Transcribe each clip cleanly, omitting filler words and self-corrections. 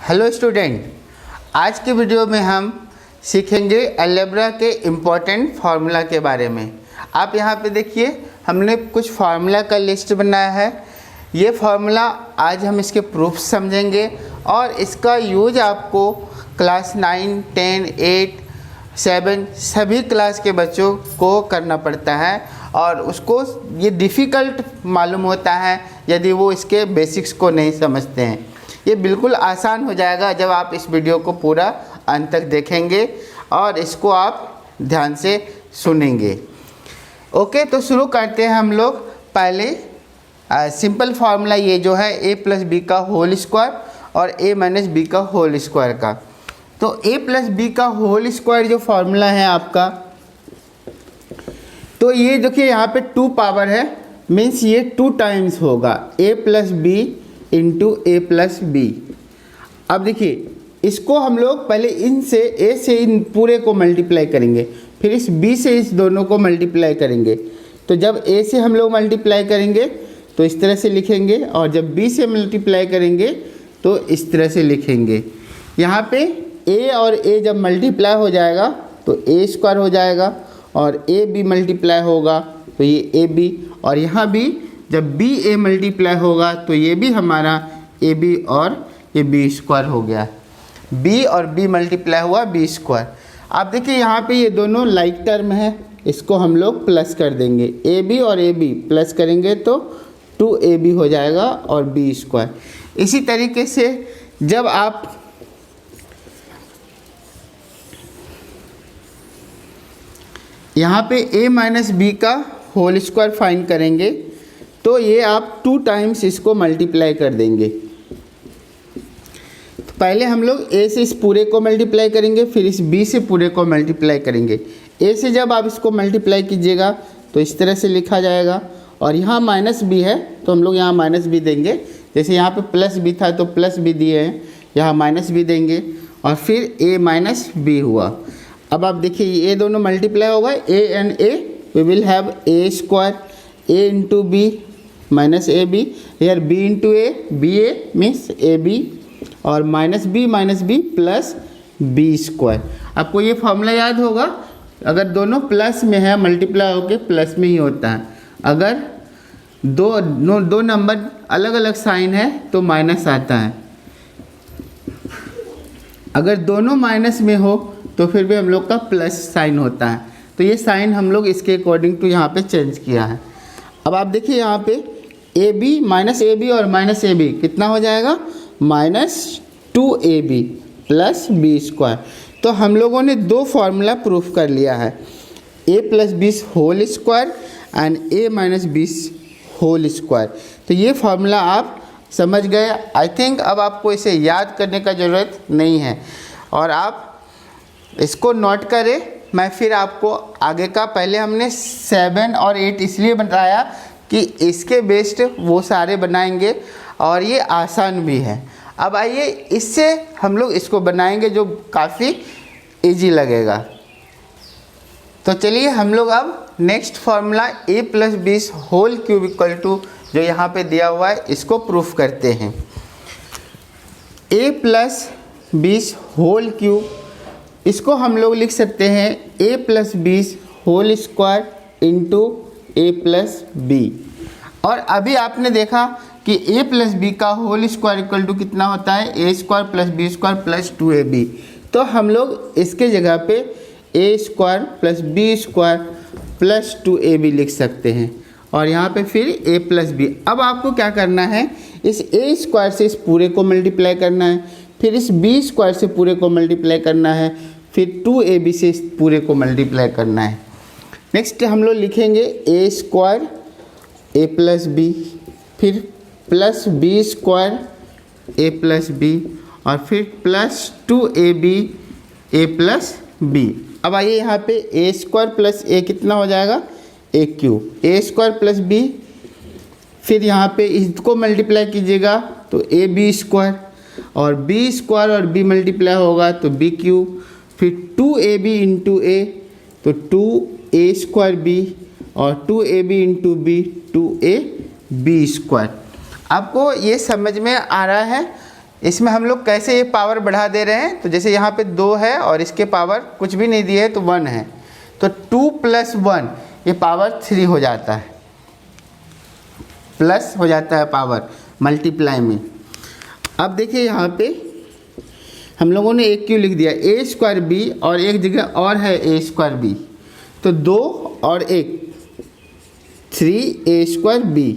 Hello student, आज के video में हम सीखेंगे अलजेब्रा के इम्पोर्टेंट फार्मूला के बारे में। आप यहाँ पे देखिए, हमने कुछ फार्मूला का लिस्ट बनाया है। ये फार्मूला आज हम इसके प्रूफ समझेंगे और इसका यूज आपको क्लास 9, 10, 8, 7 सभी क्लास के बच्चों को करना पड़ता है और उसको ये डिफ़िकल्ट मालूम होता है यदि वो इसके बेसिक्स को नहीं समझते हैं। ये बिल्कुल आसान हो जाएगा जब आप इस वीडियो को पूरा अंत तक देखेंगे और इसको आप ध्यान से सुनेंगे। ओके, तो शुरू करते हैं हम लोग। पहले सिंपल फार्मूला ये जो है a प्लस बी का होल स्क्वायर और a माइनस बी का होल स्क्वायर का। तो a प्लस बी का होल स्क्वायर जो फार्मूला है आपका, तो ये देखिए यहाँ पे 2 पावर है, मीन्स ये 2 टाइम्स होगा a plus B into A plus B. अब देखिए, इसको हम लोग पहले इन से a से इन पूरे को मल्टीप्लाई करेंगे, फिर इस b से इस दोनों को मल्टीप्लाई करेंगे। तो जब a से हम लोग मल्टीप्लाई करेंगे तो इस तरह से लिखेंगे और जब b से मल्टीप्लाई करेंगे तो इस तरह से लिखेंगे। यहाँ पे a और a जब मल्टीप्लाई हो जाएगा तो a स्क्वायर हो जाएगा और a b मल्टीप्लाई होगा तो ये a b, और यहाँ भी जब बी ए मल्टीप्लाई होगा तो ये भी हमारा ए बी और ये बी स्क्वायर हो गया। बी और बी मल्टीप्लाई हुआ बी स्क्वायर। आप देखिए यहाँ पे ये दोनों लाइक टर्म है, इसको हम लोग प्लस कर देंगे। ए बी और ए बी प्लस करेंगे तो 2ab हो जाएगा और बी स्क्वायर। इसी तरीके से जब आप यहाँ पे a माइनस बी का होल स्क्वायर फाइंड करेंगे तो ये आप 2 टाइम्स इसको मल्टीप्लाई कर देंगे। तो पहले हम लोग a से इस पूरे को मल्टीप्लाई करेंगे, फिर इस b से पूरे को मल्टीप्लाई करेंगे। a से जब आप इसको मल्टीप्लाई कीजिएगा तो इस तरह से लिखा जाएगा, और यहाँ माइनस b है तो हम लोग यहाँ माइनस b देंगे। जैसे यहाँ पे प्लस b था तो प्लस b दिए हैं, यहाँ माइनस b देंगे और फिर a माइनस b हुआ। अब आप देखिए ये दोनों मल्टीप्लाई होगा, a and a, we will have a square, a into B minus A B, here b into A, B A means A B, और minus B plus B square. आपको ये फॉर्मूला याद होगा, अगर दोनों प्लस में है मल्टीप्लाई होके प्लस में ही होता है। अगर दो नंबर अलग अलग साइन है तो माइनस आता है, अगर दोनों माइनस में हो तो फिर भी हम लोग का प्लस साइन होता है। तो ये साइन हम लोग इसके अकॉर्डिंग टू यहाँ पे चेंज किया है। अब आप देखिए यहाँ पे A B minus A B और माइनस ए बी कितना हो जाएगा, minus 2ab plus B square. तो हम लोगों ने 2 फार्मूला प्रूफ कर लिया है, a plus B whole square and a minus B whole square. तो ये फार्मूला आप समझ गए। आई थिंक अब आपको इसे याद करने का ज़रूरत नहीं है और आप इसको नोट करें। मैं फिर आपको आगे का, पहले हमने 7 और 8 इसलिए बताया कि इसके बेस्ड वो सारे बनाएंगे और ये आसान भी है। अब आइए इससे हम लोग इसको बनाएंगे जो काफ़ी इजी लगेगा। तो चलिए हम लोग अब next formula a plus B whole cube equal to जो यहाँ पे दिया हुआ है इसको प्रूफ करते हैं। a plus B whole cube, इसको हम लोग लिख सकते हैं a plus B whole square into a plus B. और अभी आपने देखा कि a प्लस बी का होल स्क्वायर इक्वल टू कितना होता है, a square plus B square plus 2ab। तो हम लोग इसके जगह पे a square plus B square plus 2ab लिख सकते हैं और यहाँ पे फिर a प्लस बी। अब आपको क्या करना है, इस a स्क्वायर से इस पूरे को मल्टीप्लाई करना है, फिर इस b स्क्वायर से पूरे को मल्टीप्लाई करना है, फिर 2ab से इस पूरे को मल्टीप्लाई करना है। नेक्स्ट हम लोग लिखेंगे a square a plus B, फिर plus B square a plus B और फिर plus 2ab a plus B. अब आइए यहाँ पे a स्क्वायर प्लस a कितना हो जाएगा, a cube, a square plus b, फिर यहाँ पे इसको मल्टीप्लाई कीजिएगा तो a b स्क्वायर, और b स्क्वायर और b मल्टीप्लाई होगा तो b क्यूब, फिर 2ab इंटू a तो 2a स्क्वायर b और 2ab into b 2ab square. आपको ये समझ में आ रहा है इसमें हम लोग कैसे ये पावर बढ़ा दे रहे हैं, तो जैसे यहाँ पे 2 है और इसके पावर कुछ भी नहीं दिए है तो 1 है, तो 2 + 1 ये पावर 3 हो जाता है, प्लस हो जाता है पावर मल्टीप्लाई में। अब देखिए यहाँ पे हम लोगों ने एक क्यों लिख दिया, a² b और एक जगह और है a²b, तो 2 और 1 3a²b,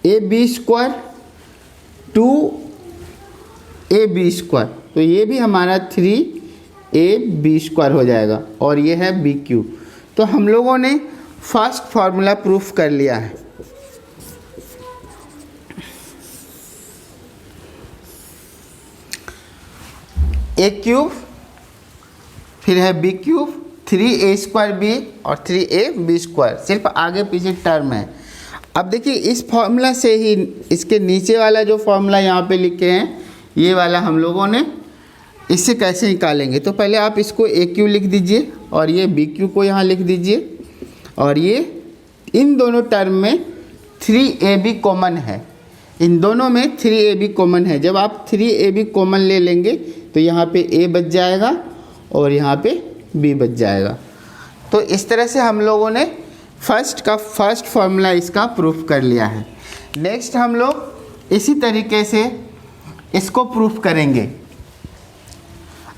ab² 2ab², तो ये भी हमारा 3ab² हो जाएगा और ये है bq। तो हम लोगों ने फर्स्ट फार्मूला प्रूफ कर लिया है। a³ फिर है b³ 3a²b और 3ab², सिर्फ आगे पीछे टर्म है। अब देखिए इस फॉर्मूला से ही इसके नीचे वाला जो फॉर्मूला यहाँ पे लिखे हैं ये वाला हम लोगों ने इससे कैसे निकालेंगे, तो पहले आप इसको a³ लिख दीजिए और ये bq को यहाँ लिख दीजिए, और ये इन दोनों टर्म में 3ab कॉमन है, इन दोनों में 3ab कॉमन है। जब आप 3ab कॉमन ले लेंगे तो यहाँ पे a बच जाएगा और यहाँ पे b बच जाएगा। तो इस तरह से हम लोगों ने फर्स्ट फार्मूला इसका प्रूफ कर लिया है। नेक्स्ट हम लोग इसी तरीके से इसको प्रूफ करेंगे।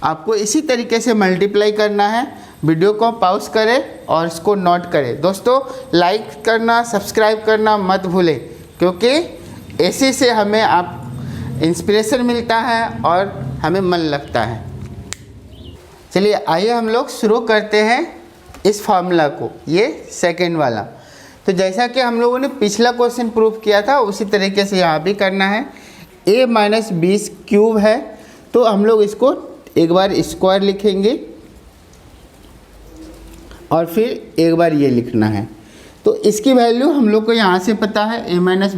आपको इसी तरीके से मल्टीप्लाई करना है। वीडियो को पॉज करें और इसको नोट करें। दोस्तों लाइक करना, सब्सक्राइब करना मत भूलें, क्योंकि ऐसे से हमें आप इंस्पिरेशन मिलता है और हमें मन लगता है। चलिए आइए हम लोग शुरू करते हैं इस फार्मूला को, ये सेकंड वाला। तो जैसा कि हम लोगों ने पिछला क्वेश्चन प्रूफ किया था उसी तरीके से यहाँ भी करना है। a - b³ है तो हम लोग इसको एक बार स्क्वायर लिखेंगे और फिर एक बार ये लिखना है। तो इसकी वैल्यू हम लोग को यहाँ से पता है a - b² a² +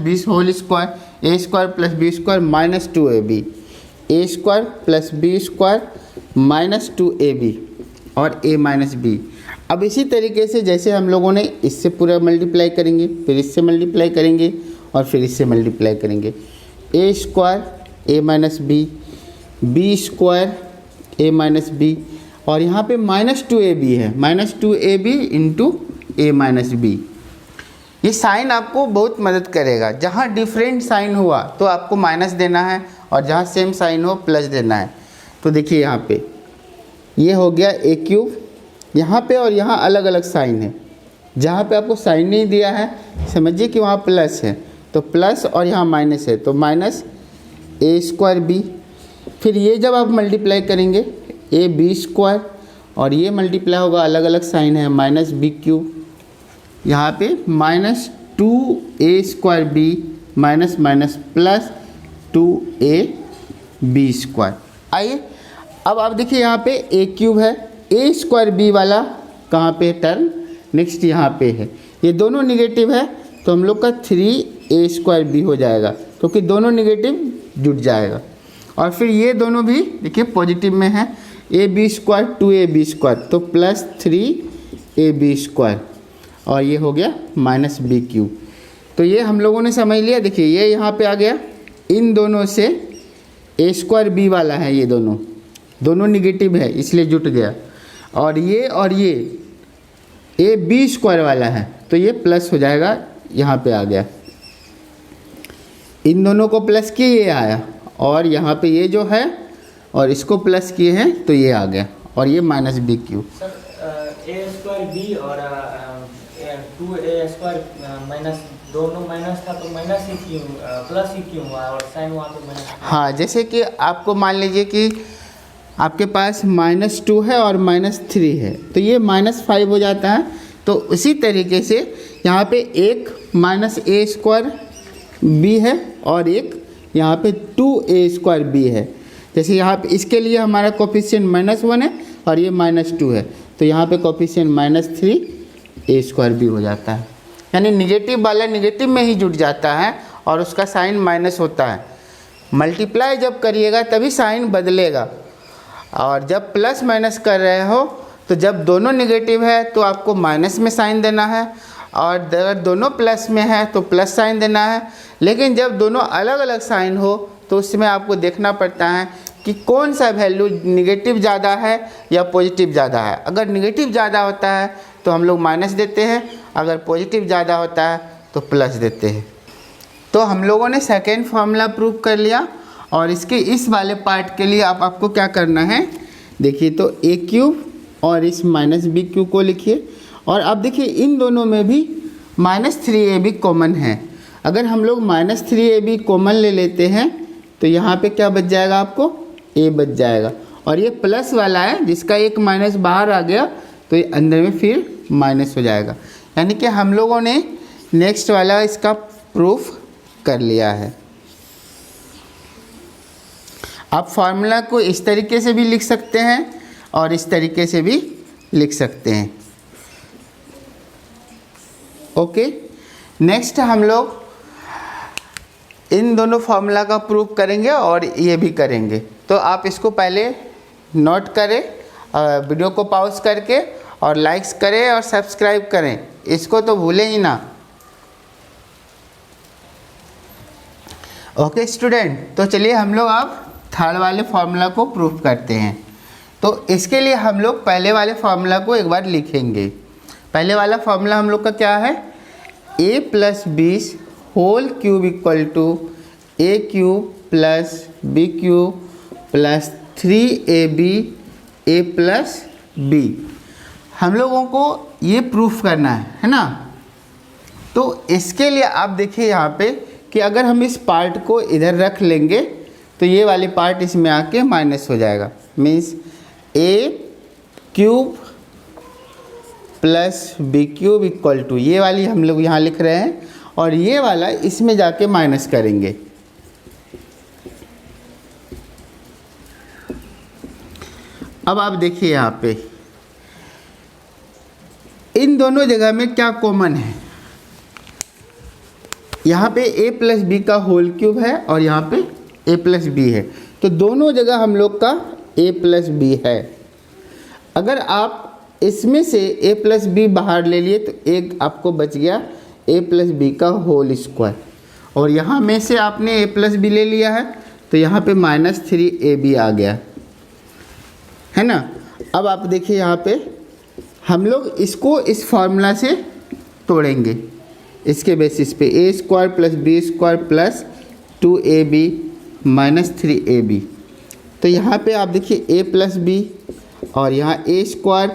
b² - 2ab, a² + b² - 2ab और a - b। अब इसी तरीके से जैसे हम लोगों ने इससे पूरा मल्टीप्लाई करेंगे, फिर इससे मल्टीप्लाई करेंगे और फिर इससे मल्टीप्लाई करेंगे। a² a - b, b² a - b, और यहाँ पे -2ab है, -2ab × a - b। ये साइन आपको बहुत मदद करेगा। जहाँ डिफरेंट साइन हुआ तो आपको माइनस देना है और जहाँ सेम साइन हो प्लस देना है। तो देखिए यहाँ पे ये हो गया a³, यहाँ पे और यहाँ अलग अलग साइन है। जहाँ पे आपको साइन नहीं दिया है समझिए कि वहाँ प्लस है, तो प्लस और यहाँ माइनस है तो -a²b। फिर ये जब आप मल्टीप्लाई करेंगे ab² और ये मल्टीप्लाई होगा, अलग अलग साइन है, -bq, यहाँ पे -2a²b +2ab²। आइए अब आप देखिए यहाँ पे a³ है, a²b वाला कहाँ पे टर्म नेक्स्ट यहाँ पे है, ये दोनों निगेटिव है तो हम लोग का 3a²b हो जाएगा, क्योंकि दोनों निगेटिव जुट जाएगा। और फिर ये दोनों भी देखिए पॉजिटिव में है, ab² 2ab², तो +3ab² और ये हो गया -bq। तो ये हम लोगों ने समझ लिया। देखिए ये यहाँ पे आ गया, इन दोनों से a²b वाला है, ये दोनों निगेटिव है इसलिए जुट गया, और ये ab² वाला है तो ये प्लस हो जाएगा, यहाँ पे आ गया। इन दोनों को प्लस किए ये आया, और यहाँ पे ये जो है और इसको प्लस किए हैं तो ये आ गया, और ये -bq। सर a²b और 2a² माइनस, दोनों माइनस था तो माइनस ही क्यों, प्लस ही क्यों हुआ और साइन हुआ तो माइनस? हाँ, जैसे कि आपको मान लीजिए कि आपके पास -2 है और -3 है तो ये -5 हो जाता है। तो उसी तरीके से यहाँ पे एक -a²b है और एक यहाँ पे 2a²b है। जैसे यहाँ पे इसके लिए हमारा कोफिशिएंट -1 है और ये -2 है, तो यहाँ पे कोफिशिएंट -3a²b हो जाता है। यानी निगेटिव वाला निगेटिव में ही जुट जाता है और उसका साइन माइनस होता है। मल्टीप्लाई जब करिएगा तभी साइन बदलेगा, और जब प्लस माइनस कर रहे हो तो जब दोनों निगेटिव है तो आपको माइनस में साइन देना है, और अगर दोनों प्लस में है तो प्लस साइन देना है, लेकिन जब दोनों अलग अलग साइन हो तो उसमें आपको देखना पड़ता है कि कौन सा वैल्यू निगेटिव ज़्यादा है या पॉजिटिव ज़्यादा है। अगर निगेटिव ज़्यादा होता है तो हम लोग माइनस देते हैं, अगर पॉजिटिव ज़्यादा होता है तो प्लस देते हैं। तो हम लोगों ने सेकेंड फार्मूला प्रूव कर लिया, और इसके इस वाले पार्ट के लिए आपको क्या करना है, देखिए तो ए क्यूब और इस माइनस बी क्यूब को लिखिए, और अब देखिए इन दोनों में भी -3ab कॉमन है। अगर हम लोग -3ab कॉमन ले लेते हैं तो यहाँ पे क्या बच जाएगा, आपको a बच जाएगा, और ये प्लस वाला है जिसका एक माइनस बाहर आ गया तो ये अंदर में फिर माइनस हो जाएगा। यानी कि हम लोगों ने नेक्स्ट वाला इसका प्रूफ कर लिया है। आप फार्मूला को इस तरीके से भी लिख सकते हैं और इस तरीके से भी लिख सकते हैं। ओके, नेक्स्ट हम लोग इन दोनों फार्मूला का प्रूफ करेंगे और ये भी करेंगे। तो आप इसको पहले नोट करें, वीडियो को पॉज करके, और लाइक्स करें और सब्सक्राइब करें, इसको तो भूलें ही ना। ओके स्टूडेंट, तो चलिए हम लोग अब थर्ड वाले फार्मूला को प्रूफ करते हैं। तो इसके लिए हम लोग पहले वाले फार्मूला को एक बार लिखेंगे। पहले वाला फार्मूला हम लोग का क्या है, a + 20 whole cube equal to a cube plus b cube plus 3ab a plus b। हम लोगों को ये प्रूफ करना है ना। तो इसके लिए आप देखिए यहाँ पे कि अगर हम इस पार्ट को इधर रख लेंगे तो ये वाली पार्ट इसमें आके माइनस हो जाएगा। Means a cube plus b cube equal to, ये वाली हम लोग यहाँ लिख रहे हैं, और ये वाला इसमें जाके माइनस करेंगे। अब आप देखिए यहाँ पे इन दोनों जगह में क्या कॉमन है, यहाँ पे a + b का होल क्यूब है और यहाँ पे a + b है, तो दोनों जगह हम लोग का a + b है। अगर आप इसमें से a + b बाहर ले लिए तो एक आपको बच गया a + b का होल स्क्वायर, और यहाँ में से आपने a + b ले लिया है तो यहाँ पे -3ab आ गया है ना। अब आप देखिए यहाँ पे हम लोग इसको इस फार्मूला से तोड़ेंगे, इसके बेसिस पे a² + b² plus 2ab -3ab। तो यहाँ पे आप देखिए a + b और यहाँ a²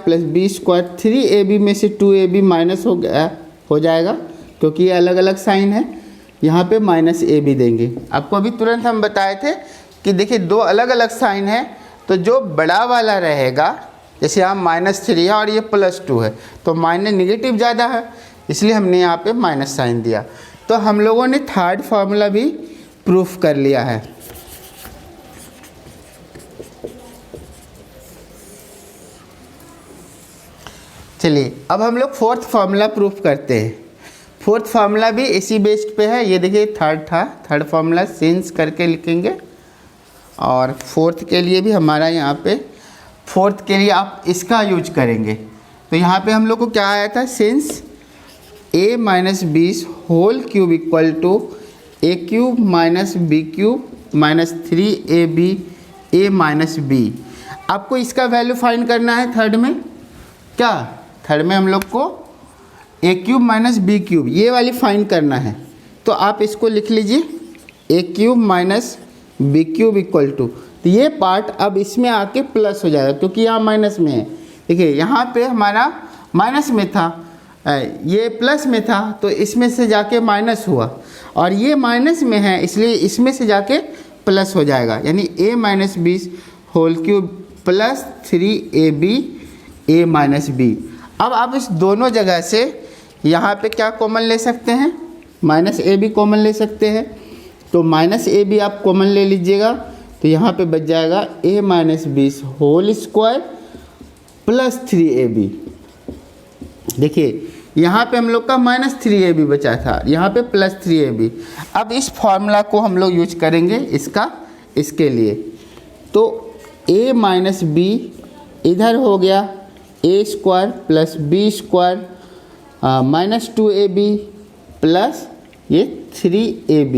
+ b², 3ab में से 2ab माइनस हो जाएगा क्योंकि ये अलग अलग साइन है। यहाँ पे -ab देंगे। आपको अभी तुरंत हम बताए थे कि देखिए दो अलग अलग साइन है, तो जो बड़ा वाला रहेगा, जैसे यहाँ -3 है और ये +2 है, तो माइनस निगेटिव ज़्यादा है, इसलिए हमने यहाँ पे माइनस साइन दिया। तो हम लोगों ने थर्ड फार्मूला भी प्रूफ कर लिया है। चलिए अब हम लोग फोर्थ फार्मूला प्रूफ करते हैं। फोर्थ फार्मूला भी इसी बेस्ड पे है। ये देखिए थर्ड था, थर्ड फार्मूला सिंस करके लिखेंगे, और फोर्थ के लिए भी हमारा यहाँ पे, फोर्थ के लिए आप इसका यूज करेंगे। तो यहाँ पे हम लोग को क्या आया था, since a - 20 whole cube equal to a cube - b cube -3ab a - b। आपको इसका वैल्यू फाइंड करना है थर्ड में। क्या थर्ड में हम लोग को a क्यूब - b क्यूब ये वाली फाइंड करना है। तो आप इसको लिख लीजिए a cube - b cube equal to, तो ये पार्ट अब इसमें आके प्लस हो जाएगा क्योंकि यहाँ माइनस में है। देखिए यहाँ पे हमारा माइनस में था, ये प्लस में था, तो इसमें से जाके माइनस हुआ, और ये माइनस में है इसलिए इसमें से जाके प्लस हो जाएगा। यानी a - 20 whole cube plus 3ab a - b। अब आप इस दोनों जगह से यहाँ पे क्या कॉमन ले सकते हैं, -ab कॉमन ले सकते हैं। तो -ab आप कॉमन ले लीजिएगा, तो यहाँ पे बच जाएगा a - 20 whole square plus 3ab। देखिए यहाँ पे हम लोग का -3ab बचा था, यहाँ पे +3ab। अब इस फॉर्मूला को हम लोग यूज करेंगे इसके लिए। तो a - b इधर हो गया a² + b² -2ab प्लस ये 3ab।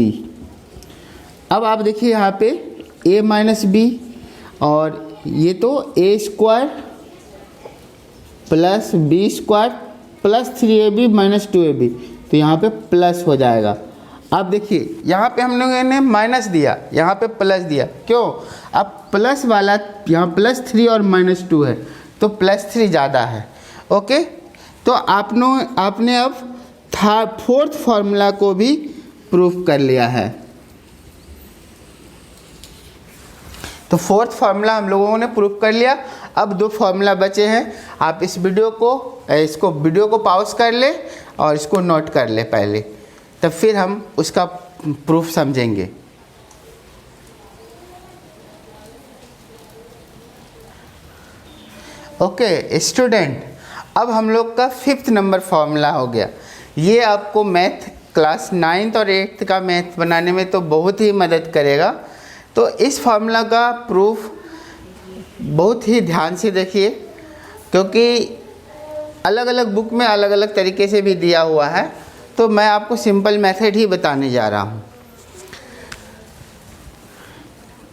अब आप देखिए यहाँ पे a माइनस बी और ये तो a square plus B square plus 3ab minus 2ab, तो यहाँ पे प्लस हो जाएगा। अब देखिए यहाँ पे हम लोगों ने माइनस दिया, यहाँ पे प्लस दिया, क्यों? अब प्लस वाला यहाँ +3 और -2 है तो +3 ज़्यादा है। ओके, तो आपने अब फोर्थ फार्मूला को भी प्रूफ कर लिया है। तो फोर्थ फार्मूला हम लोगों ने प्रूफ कर लिया। अब 2 फार्मूला बचे हैं। आप इस वीडियो को पॉज कर ले और इसको नोट कर ले पहले, तब फिर हम उसका प्रूफ समझेंगे। ओके स्टूडेंट, अब हम लोग का 5th नंबर फार्मूला हो गया। ये आपको मैथ क्लास 9th और 8th का मैथ बनाने में तो बहुत ही मदद करेगा। तो इस फार्मूला का प्रूफ बहुत ही ध्यान से देखिए, क्योंकि अलग अलग बुक में अलग अलग तरीके से भी दिया हुआ है, तो मैं आपको सिंपल मेथड ही बताने जा रहा हूँ।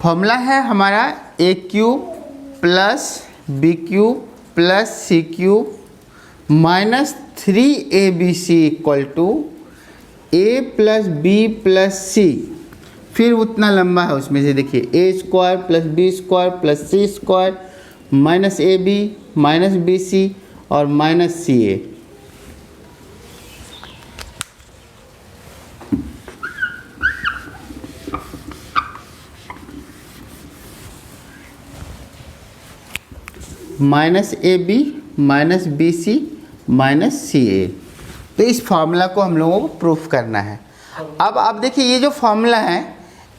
फॉर्मूला है हमारा a³ plus b³ plus c³ minus 3abc equal to a plus b plus c। फिर उतना लंबा है, उसमें से देखिए a² plus b² plus c² minus ab minus bc और minus ca। Minus AB minus BC minus CA। तो इस फार्मूला को हम लोगों को प्रूफ करना है। अब आप देखिए ये जो फार्मूला है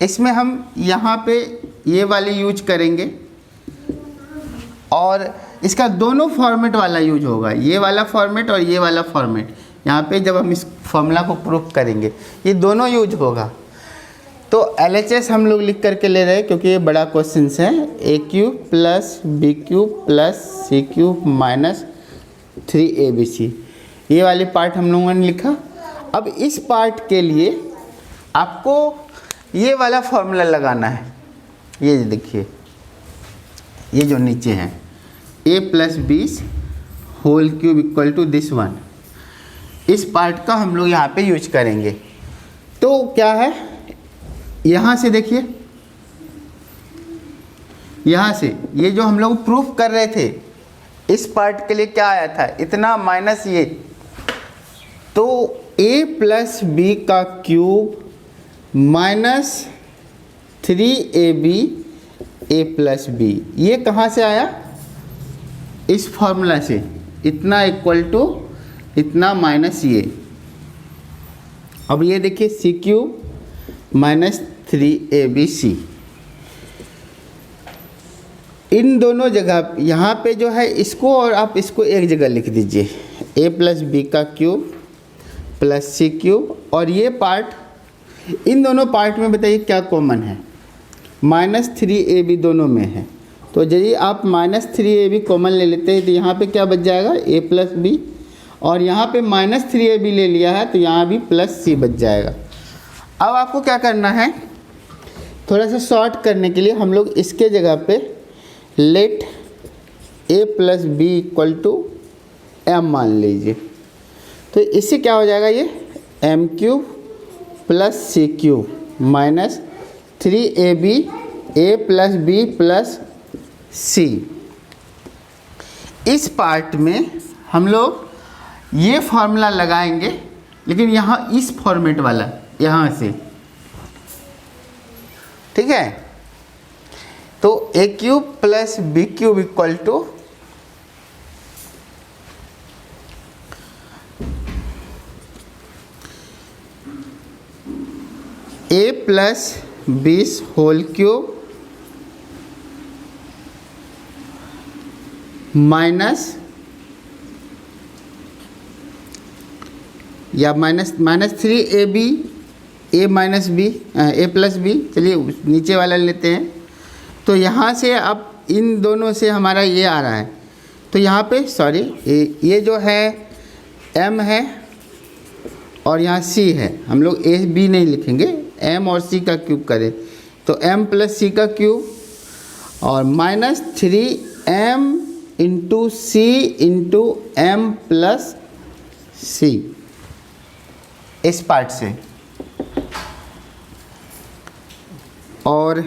इसमें हम यहाँ पे ये वाले यूज करेंगे और इसका दोनों फॉर्मेट वाला यूज होगा, ये वाला फॉर्मेट और ये वाला फॉर्मेट। यहाँ पे जब हम इस फार्मूला को प्रूफ करेंगे ये दोनों यूज होगा। तो LHS हम लोग लिख करके ले रहे हैं क्योंकि ये बड़ा क्वेश्चन है। a³ plus b³ plus c³ minus 3abc, ये वाली पार्ट हम लोगों ने लिखा। अब इस पार्ट के लिए आपको ये वाला फॉर्मूला लगाना है। ये देखिए, ये जो नीचे है a plus 20 whole cube equal to this one, इस पार्ट का हम लोग यहाँ पे यूज करेंगे। तो क्या है, यहाँ से देखिए, यहाँ से ये जो हम लोग प्रूफ कर रहे थे इस पार्ट के लिए क्या आया था, इतना माइनस ये, तो a प्लस बी का cube minus 3ab a plus B, ये कहाँ से आया, इस फॉर्मूला से, इतना इक्वल टू इतना माइनस ये। अब ये देखिए c³ माइनस 3abc, इन दोनों जगह यहाँ पे जो है इसको और आप इसको एक जगह लिख दीजिए, a प्लस बी का क्यूब प्लस c³, और ये पार्ट, इन दोनों पार्ट में बताइए क्या कॉमन है, माइनस 3ab दोनों में है। तो यदि आप माइनस 3ab कॉमन ले लेते हैं तो यहाँ पे क्या बच जाएगा, a प्लस बी, और यहाँ पे माइनस 3ab ले लिया है तो यहाँ भी प्लस c बच जाएगा। अब आपको क्या करना है, थोड़ा सा शॉर्ट करने के लिए हम लोग इसके जगह पे let a plus B equal to m मान लीजिए। तो इससे क्या हो जाएगा, ये m³ plus c³ minus 3ab a plus B plus c। इस पार्ट में हम लोग ये फार्मूला लगाएंगे, लेकिन यहाँ इस फॉर्मेट वाला, यहाँ से, ठीक है। तो a³ plus b³ equal to a plus 20 whole cube minus, या minus 3ab a minus B a plus B, चलिए नीचे वाला लेते हैं। तो यहाँ से अब इन दोनों से हमारा ये आ रहा है, तो यहाँ पे सॉरी ये जो है m है और यहाँ c है, हम लोग a b नहीं लिखेंगे, m और c का क्यूब करें तो m प्लस c का क्यूब और -3m into c into m plus c, इस पार्ट से। और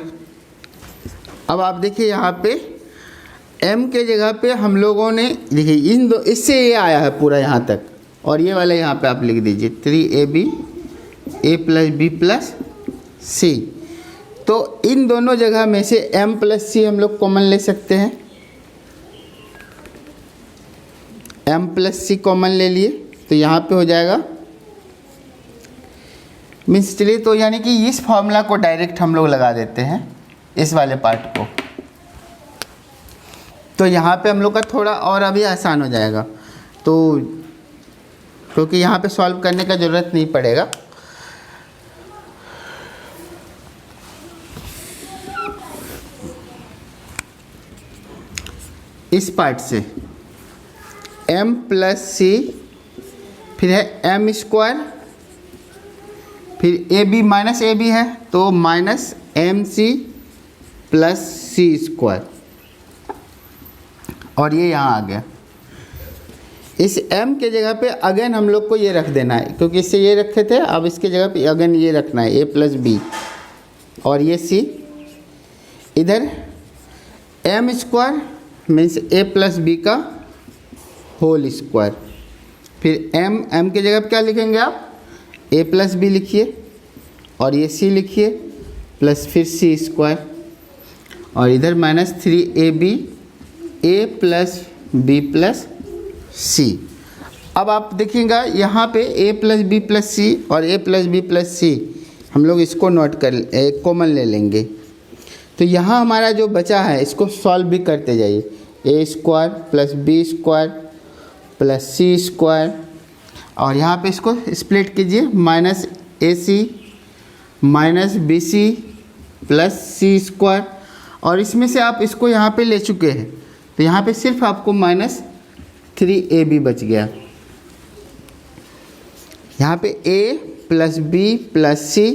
अब आप देखिए यहाँ पे m के जगह पे हम लोगों ने देखिए इन दो, इससे ये आया है पूरा यहाँ तक, और ये वाला यहाँ पे आप लिख दीजिए 3ab a plus b plus c। तो इन दोनों जगह में से m प्लस c हम लोग कॉमन ले सकते हैं, m प्लस c कॉमन ले लिए तो यहाँ पे हो जाएगा मीन्स, चलिए तो यानी कि इस फॉर्मूला को डायरेक्ट हम लोग लगा देते हैं इस वाले पार्ट को, तो यहाँ पे हम लोग का थोड़ा और अभी आसान हो जाएगा, तो क्योंकि यहाँ पे सॉल्व करने का ज़रूरत नहीं पड़ेगा। इस पार्ट से m प्लस c, फिर है m स्क्वायर, फिर ab माइनस ab है तो minus mc plus c square, और ये यहाँ आ गया। इस m के जगह पे अगेन हम लोग को ये रख देना है, क्योंकि इससे ये रखे थे, अब इसके जगह पे अगेन ये रखना है a प्लस b, और ये c इधर m square means a plus b का होल स्क्वायर, फिर m के जगह पे क्या लिखेंगे आप, a प्लस बी लिखिए और ये c लिखिए प्लस फिर c स्क्वायर, और इधर -3ab a plus b plus c। अब आप देखिएगा यहाँ पे a plus B plus c और a plus B plus c, हम लोग इसको नोट कर कॉमन ले लेंगे, तो यहाँ हमारा जो बचा है इसको सॉल्व भी करते जाइए, a square plus b square plus c square, और यहाँ पे इसको स्प्लिट कीजिए minus AC minus BC plus C square, और इसमें से आप इसको यहाँ पे ले चुके हैं तो यहाँ पे सिर्फ आपको -3AB बच गया। यहाँ पे A plus B plus C,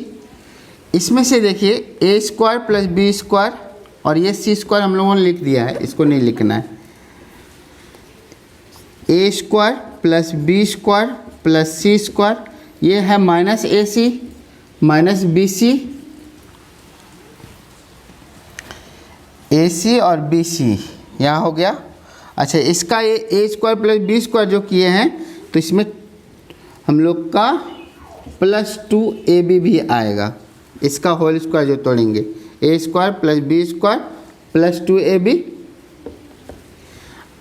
इसमें से देखिए a square plus b square और ये c स्क्वायर हम लोगों ने लिख दिया है, इसको नहीं लिखना है, a square plus b square plus c square, ये है -AC माइनस BC, AC और BC यहाँ हो गया। अच्छा, इसका ये a square plus b square जो किए हैं तो इसमें हम लोग का +2AB भी आएगा, इसका होल स्क्वायर जो तोड़ेंगे, a square plus b square plus 2AB,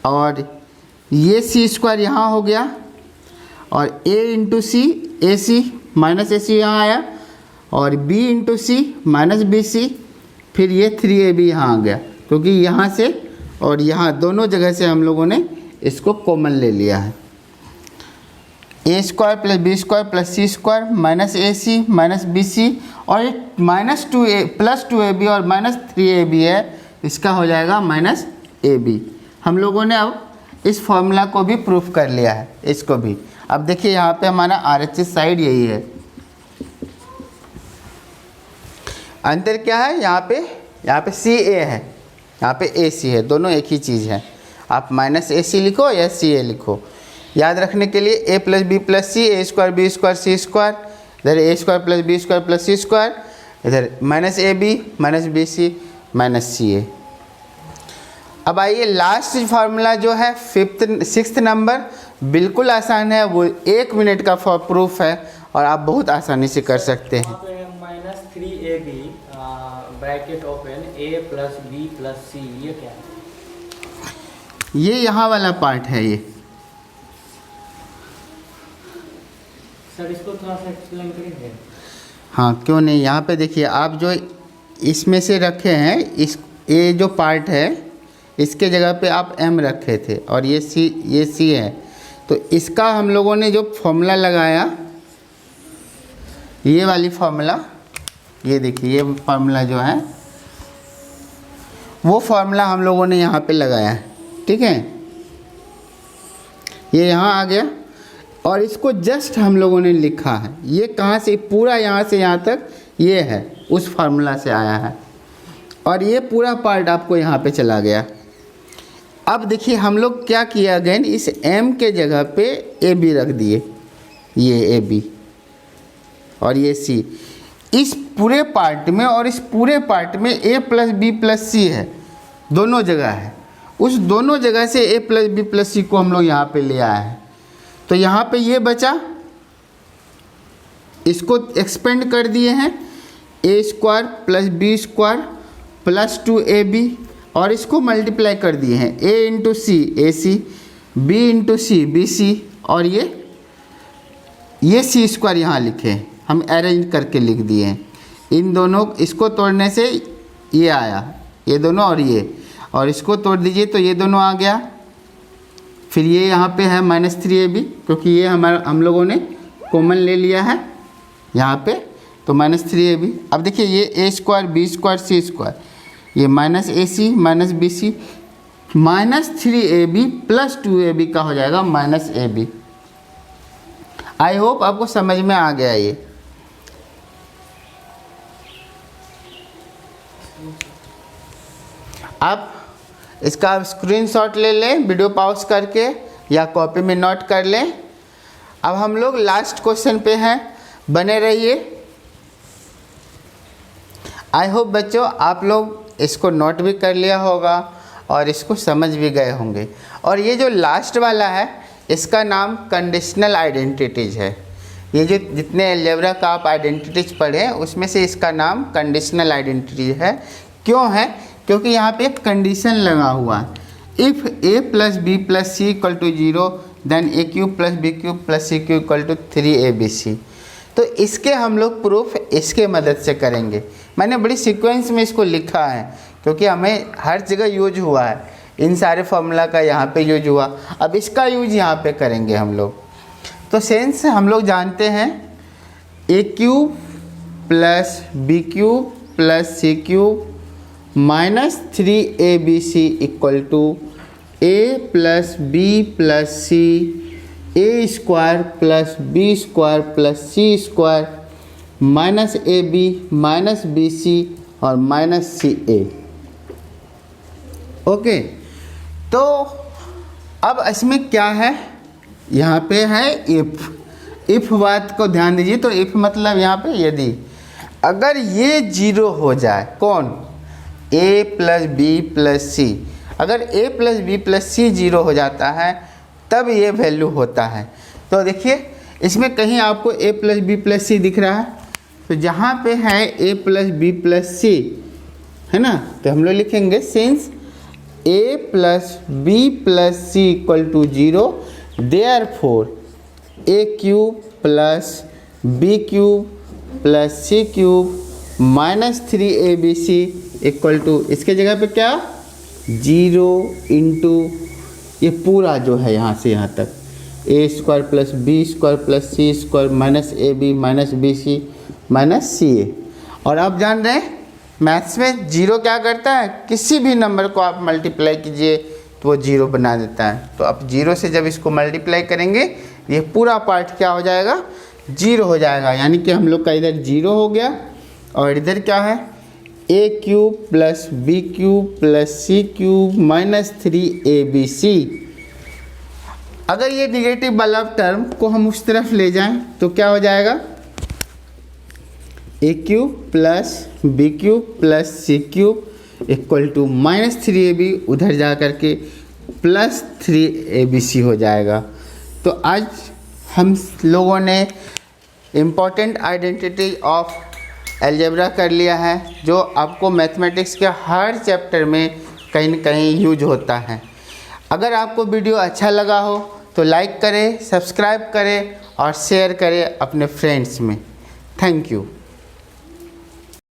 और ये c स्क्वायर यहाँ हो गया, और a into C AC minus AC यहाँ आया, और b into C minus BC, फिर ये 3AB यहाँ आ गया, क्योंकि यहाँ से और यहाँ दोनों जगह से हम लोगों ने इसको कॉमन ले लिया है। a square plus b square plus c square minus AC minus BC, और ये -2a प्लस 2AB और -3AB है, इसका हो जाएगा -AB। हम लोगों ने अब इस फॉर्मूला को भी प्रूफ कर लिया है, इसको भी। अब देखिए यहाँ पे हमारा RHS साइड यही है, अंतर क्या है, यहाँ पे CA है, यहाँ पे AC है, दोनों एक ही चीज़ है। आप -AC लिखो या CA लिखो, याद रखने के लिए a plus B plus C, a square b square c square, इधर a square plus b square plus c square, इधर -AB minus BC minus CA। अब आइए लास्ट फार्मूला जो है 6th नंबर, बिल्कुल आसान है, वो 1 मिनट का प्रूफ है और आप बहुत आसानी से कर सकते हैं। -3AB bracket open a plus b plus c, ये क्या है? ये यहाँ वाला पार्ट है ये। सर इसको थोड़ा सा एक्सप्लेन करेंगे? हाँ क्यों नहीं, यहाँ पे देखिए आप जो इसमें से रखे हैं, इस ये जो पार्ट है इसके जगह पे आप m रखे थे और ये c है, तो इसका हम लोगों ने जो फॉर्मूला लगाया, ये वाली फार्मूला, ये देखिए ये फार्मूला जो है वो फार्मूला हम लोगों ने यहाँ पे लगाया है, ठीक है। ये यहाँ आ गया, और इसको जस्ट हम लोगों ने लिखा है। ये कहाँ से, पूरा यहाँ से यहाँ तक ये है, उस फार्मूला से आया है, और ये पूरा पार्ट आपको यहाँ पे चला गया। अब देखिए हम लोग क्या किया अगेन, इस m के जगह पे ए बी रख दिए, ये ए बी और ये सी। इस पूरे पार्ट में और इस पूरे पार्ट में a plus B plus C है, दोनों जगह है। उस दोनों जगह से a प्लस बी प्लस सी को हम लोग यहाँ पे ले आए हैं। तो यहाँ पे ये बचा, इसको एक्सपेंड कर दिए हैं, A square plus B square plus 2ab, और इसको मल्टीप्लाई कर दिए हैं a into C A C, b into C B C, और ये सी स्क्वायर यहाँ लिखे हैं, हम अरेंज करके लिख दिए हैं। इन दोनों, इसको तोड़ने से ये आया, ये दोनों और इसको तोड़ दीजिए तो ये दोनों आ गया। फिर ये यहाँ पे है -3ab, क्योंकि ये हम लोगों ने कॉमन ले लिया है यहाँ पे, तो -3ab। अब देखिए ये a square B square C square, ये -ac minus B C, -3ab plus 2ab का हो जाएगा -ab। आई होप आपको समझ में आ गया ये। आप इसका स्क्रीनशॉट ले लें वीडियो पॉज करके, या कॉपी में नोट कर लें। अब हम लोग लास्ट क्वेश्चन पे हैं, बने रहिए। आई होप बच्चों आप लोग इसको नोट भी कर लिया होगा और इसको समझ भी गए होंगे। और ये जो लास्ट वाला है, इसका नाम कंडीशनल आइडेंटिटीज है। ये जो जितने अलजेब्रा का आप आइडेंटिटीज पढ़े उसमें से इसका नाम कंडीशनल आइडेंटिटीज है। क्यों है? क्योंकि यहाँ पे एक कंडीशन लगा हुआ है। If a plus B plus C equal to 0 then a cube plus B cube plus C cube equal to 3abc। तो इसके हम लोग प्रूफ इसके मदद से करेंगे। मैंने बड़ी सीक्वेंस में इसको लिखा है क्योंकि हमें हर जगह यूज हुआ है, इन सारे फॉर्मूला का यहाँ पे यूज हुआ। अब इसका यूज यहाँ पे करेंगे हम लोग। तो सेंस हम लोग जानते हैं a cube plus B cube plus C cube minus 3abc equal to a plus B plus C, A square plus B square plus C square minus A B minus B C और minus C ए। Okay, तो अब इसमें क्या है, यहाँ पे है if बात को ध्यान दीजिए। तो इफ़ मतलब यहाँ पे यदि अगर ये 0 हो जाए, कौन, a प्लस बी प्लस सी, अगर a प्लस बी प्लस सी 0 हो जाता है तब ये वैल्यू होता है। तो देखिए इसमें कहीं आपको a plus B plus C दिख रहा है, तो जहाँ पे है a plus B plus C है ना, तो हम लोग लिखेंगे since a plus B plus C equal to 0 therefore a cube plus B cube plus C cube minus 3abc equal to, इसके जगह पे क्या, 0 इंटू ये पूरा जो है यहाँ से यहाँ तक a square plus B square plus C square minus A B minus B C minus C A. और आप जान रहे हैं मैथ्स में 0 क्या करता है, किसी भी नंबर को आप मल्टीप्लाई कीजिए तो वो 0 बना देता है। तो आप 0 से जब इसको मल्टीप्लाई करेंगे ये पूरा पार्ट क्या हो जाएगा, 0 हो जाएगा। यानी कि हम लोग का इधर 0 हो गया और इधर क्या है, a cube plus B cube plus C cube minus 3abc। अगर ये निगेटिव वाला टर्म को हम उस तरफ ले जाएं तो क्या हो जाएगा, a cube plus B cube plus C cube equal to minus 3ab, उधर जा कर के प्लस 3abc हो जाएगा। तो आज हम लोगों ने इम्पॉर्टेंट आइडेंटिटी ऑफ अलजेब्रा कर लिया है, जो आपको मैथमेटिक्स के हर चैप्टर में कहीं न कहीं यूज होता है। अगर आपको वीडियो अच्छा लगा हो तो लाइक करें, सब्सक्राइब करें और शेयर करें अपने फ्रेंड्स में। Thank you.